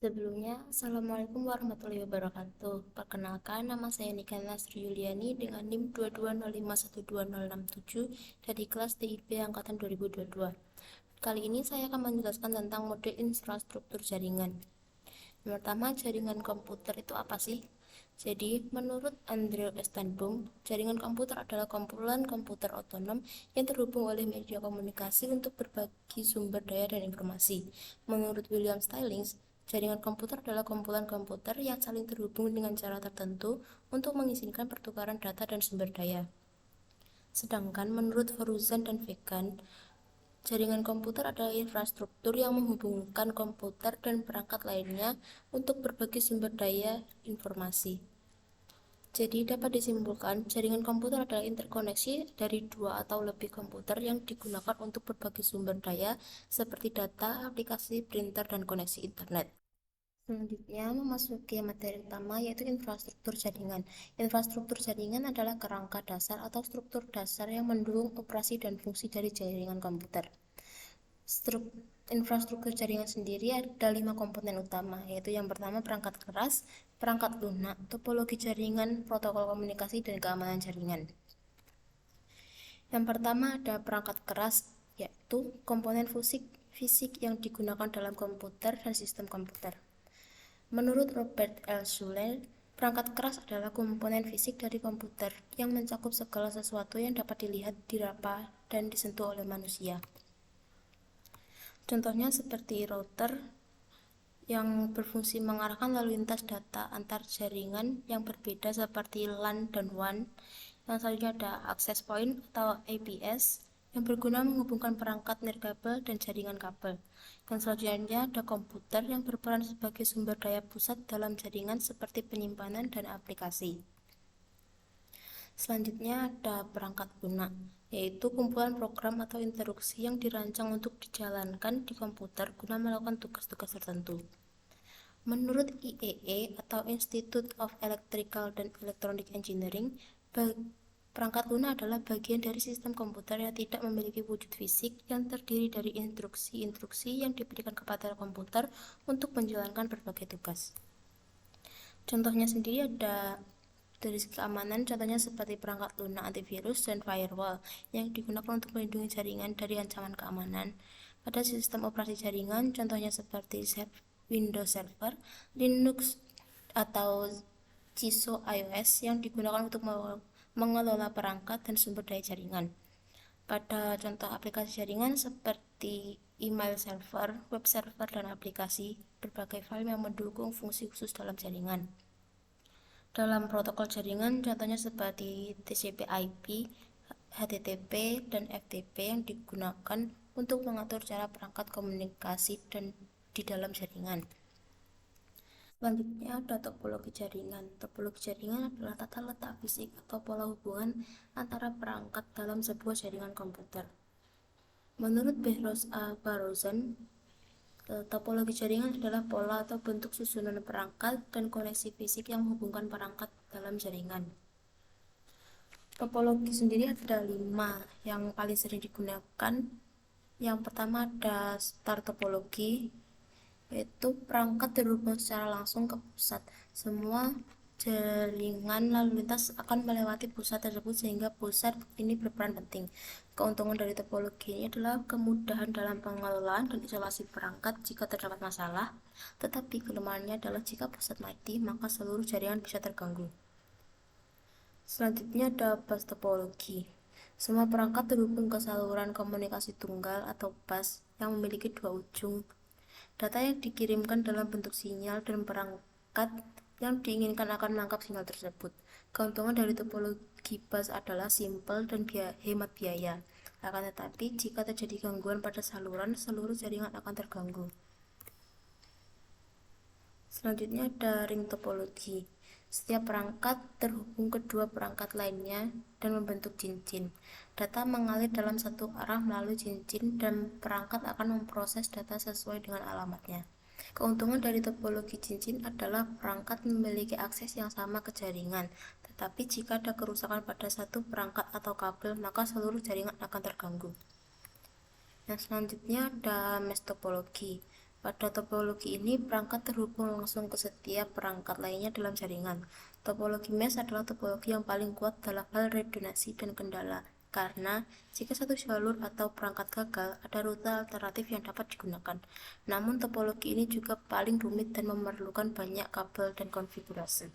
Sebelumnya, Assalamualaikum warahmatullahi wabarakatuh. Perkenalkan, nama saya Nika Nasri Yuliani dengan NIM 220512067 dari kelas TIP Angkatan 2022. Kali ini saya akan menjelaskan tentang mode infrastruktur jaringan. Yang pertama, jaringan komputer itu apa sih? Jadi, menurut Andrew Estenboom, jaringan komputer adalah kumpulan komputer otonom yang terhubung oleh media komunikasi untuk berbagi sumber daya dan informasi. Menurut William Stillings, jaringan komputer adalah kumpulan komputer yang saling terhubung dengan cara tertentu untuk mengizinkan pertukaran data dan sumber daya. Sedangkan menurut Feruzan dan Vegan, jaringan komputer adalah infrastruktur yang menghubungkan komputer dan perangkat lainnya untuk berbagi sumber daya informasi. Jadi dapat disimpulkan, jaringan komputer adalah interkoneksi dari dua atau lebih komputer yang digunakan untuk berbagi sumber daya seperti data, aplikasi, printer, dan koneksi internet. Selanjutnya memasuki materi utama yaitu infrastruktur jaringan. Infrastruktur jaringan adalah kerangka dasar atau struktur dasar yang mendukung operasi dan fungsi dari jaringan komputer. Infrastruktur jaringan sendiri ada 5 komponen utama, yaitu yang pertama perangkat keras, perangkat lunak, topologi jaringan, protokol komunikasi, dan keamanan jaringan. Yang pertama ada perangkat keras, yaitu komponen fisik yang digunakan dalam komputer dan sistem komputer. Menurut Robert L. Schuller, perangkat keras adalah komponen fisik dari komputer yang mencakup segala sesuatu yang dapat dilihat, diraba, dan disentuh oleh manusia. Contohnya seperti router yang berfungsi mengarahkan lalu lintas data antar jaringan yang berbeda seperti LAN dan WAN. Yang selanjutnya ada access point atau APS yang berguna menghubungkan perangkat nirkabel dan jaringan kabel. Dan selanjutnya ada komputer yang berperan sebagai sumber daya pusat dalam jaringan seperti penyimpanan dan aplikasi. Selanjutnya ada perangkat lunak, yaitu kumpulan program atau instruksi yang dirancang untuk dijalankan di komputer guna melakukan tugas-tugas tertentu. Menurut IEE atau Institute of Electrical and Electronic Engineering, perangkat lunak adalah bagian dari sistem komputer yang tidak memiliki wujud fisik yang terdiri dari instruksi-instruksi yang diberikan kepada komputer untuk menjalankan berbagai tugas. Contohnya sendiri ada dari segi keamanan, contohnya seperti perangkat lunak antivirus dan firewall yang digunakan untuk melindungi jaringan dari ancaman keamanan. Pada sistem operasi jaringan, contohnya seperti Windows Server, Linux, atau CISO iOS yang digunakan untuk mengelola perangkat dan sumber daya jaringan. Pada contoh aplikasi jaringan seperti email server, web server, dan aplikasi berbagai file yang mendukung fungsi khusus dalam jaringan. Dalam protokol jaringan, contohnya seperti TCP/IP, HTTP, dan FTP yang digunakan untuk mengatur cara perangkat komunikasi dan di dalam jaringan. Selanjutnya ada topologi jaringan. Topologi jaringan adalah tata letak fisik atau pola hubungan antara perangkat dalam sebuah jaringan komputer. Menurut Behrouz A. Barrouzan, topologi jaringan adalah pola atau bentuk susunan perangkat dan koneksi fisik yang menghubungkan perangkat dalam jaringan. Topologi sendiri ada 5 yang paling sering digunakan. Yang pertama ada star topologi, yaitu perangkat terhubung secara langsung ke pusat. Semua jaringan lalu lintas akan melewati pusat tersebut sehingga pusat ini berperan penting. Keuntungan dari topologi ini adalah kemudahan dalam pengelolaan dan isolasi perangkat jika terdapat masalah, tetapi kelemahannya adalah jika pusat mati maka seluruh jaringan bisa terganggu. Selanjutnya ada bus topologi. Semua perangkat terhubung ke saluran komunikasi tunggal atau bus yang memiliki 2 ujung. Data yang dikirimkan dalam bentuk sinyal dan perangkat yang diinginkan akan menangkap sinyal tersebut. Keuntungan dari topologi bus adalah simpel dan hemat biaya. Akan tetapi, jika terjadi gangguan pada saluran, seluruh jaringan akan terganggu. Selanjutnya ada ring topologi. Setiap perangkat terhubung kedua perangkat lainnya dan membentuk cincin. Data mengalir dalam satu arah melalui cincin dan perangkat akan memproses data sesuai dengan alamatnya. Keuntungan dari topologi cincin adalah perangkat memiliki akses yang sama ke jaringan, tetapi jika ada kerusakan pada satu perangkat atau kabel, maka seluruh jaringan akan terganggu. Yang selanjutnya ada mesh topologi. Pada topologi ini, perangkat terhubung langsung ke setiap perangkat lainnya dalam jaringan. Topologi mesh adalah topologi yang paling kuat dalam hal redundansi dan kendala, karena jika satu jalur atau perangkat gagal, ada rute alternatif yang dapat digunakan. Namun, topologi ini juga paling rumit dan memerlukan banyak kabel dan konfigurasi.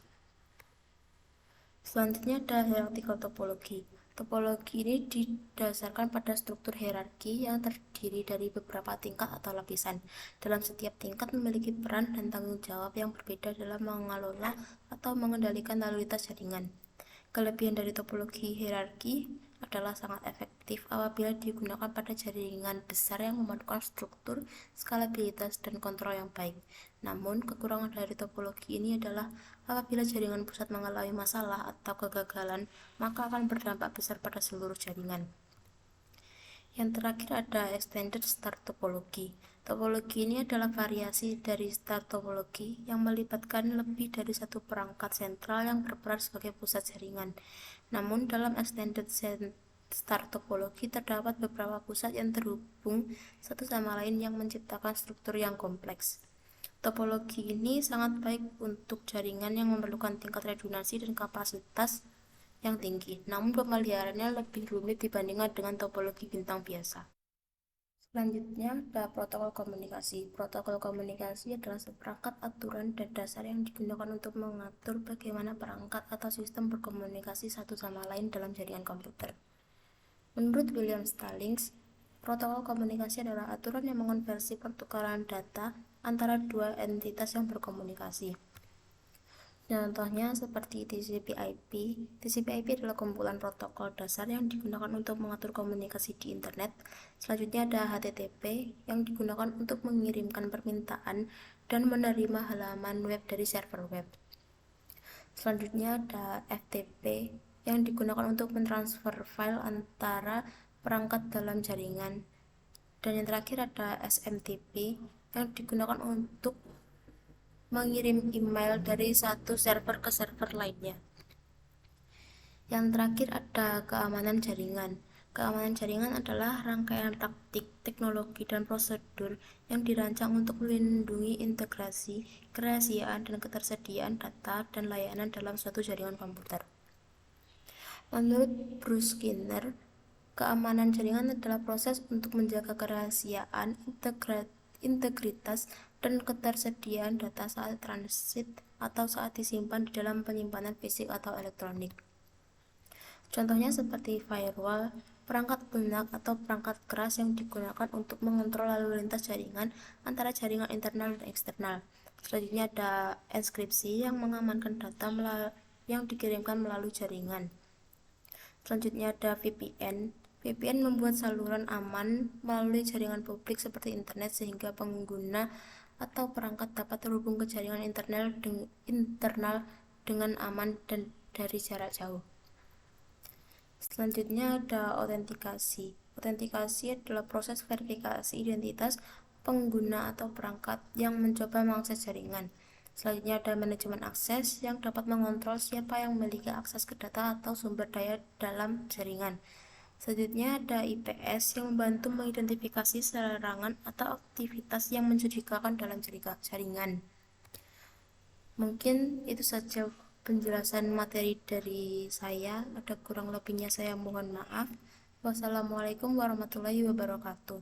Selanjutnya ada hierarchical topologi. Topologi ini didasarkan pada struktur hierarki yang terdiri dari beberapa tingkat atau lapisan. Dalam setiap tingkat memiliki peran dan tanggung jawab yang berbeda dalam mengelola atau mengendalikan lalu lintas jaringan. Kelebihan dari topologi hierarki adalah sangat efektif apabila digunakan pada jaringan besar yang memerlukan struktur, skalabilitas, dan kontrol yang baik. Namun, kekurangan dari topologi ini adalah apabila jaringan pusat mengalami masalah atau kegagalan, maka akan berdampak besar pada seluruh jaringan. Yang terakhir ada extended star topologi. Topologi ini adalah variasi dari star topologi yang melibatkan lebih dari satu perangkat sentral yang berperan sebagai pusat jaringan. Namun dalam extended star topologi terdapat beberapa pusat yang terhubung satu sama lain yang menciptakan struktur yang kompleks. Topologi ini sangat baik untuk jaringan yang memerlukan tingkat redundansi dan kapasitas yang tinggi, namun pemeliharaannya lebih rumit dibandingkan dengan topologi bintang biasa. Selanjutnya ada protokol komunikasi. Protokol komunikasi adalah seperangkat aturan dan dasar yang digunakan untuk mengatur bagaimana perangkat atau sistem berkomunikasi satu sama lain dalam jaringan komputer. Menurut William Stallings, protokol komunikasi adalah aturan yang mengonversi pertukaran data antara dua entitas yang berkomunikasi. Contohnya seperti TCP/IP. TCP/IP adalah kumpulan protokol dasar yang digunakan untuk mengatur komunikasi di internet. Selanjutnya ada HTTP yang digunakan untuk mengirimkan permintaan dan menerima halaman web dari server web. Selanjutnya ada FTP yang digunakan untuk mentransfer file antara perangkat dalam jaringan. Dan yang terakhir ada SMTP yang digunakan untuk mengirim email dari satu server ke server lainnya. Yang terakhir ada keamanan jaringan. Keamanan jaringan adalah rangkaian taktik, teknologi, dan prosedur yang dirancang untuk melindungi integrasi, kerahasiaan, dan ketersediaan data dan layanan dalam suatu jaringan komputer. Menurut Bruce Skinner, keamanan jaringan adalah proses untuk menjaga kerahasiaan, integritas, dan ketersediaan data saat transit atau saat disimpan di dalam penyimpanan fisik atau elektronik. Contohnya seperti firewall, perangkat lunak atau perangkat keras yang digunakan untuk mengontrol lalu lintas jaringan antara jaringan internal dan eksternal. Selanjutnya ada enkripsi yang mengamankan data yang dikirimkan melalui jaringan. Selanjutnya ada VPN. VPN membuat saluran aman melalui jaringan publik seperti internet sehingga pengguna atau perangkat dapat terhubung ke jaringan internal dengan aman dan dari jarak jauh. Selanjutnya ada autentikasi. Autentikasi adalah proses verifikasi identitas pengguna atau perangkat yang mencoba mengakses jaringan. Selanjutnya ada manajemen akses yang dapat mengontrol siapa yang memiliki akses ke data atau sumber daya dalam jaringan. Selanjutnya ada IPS yang membantu mengidentifikasi serangan atau aktivitas yang mencurigakan dalam jaringan. Mungkin itu saja penjelasan materi dari saya. Ada kurang lebihnya saya mohon maaf. Wassalamualaikum warahmatullahi wabarakatuh.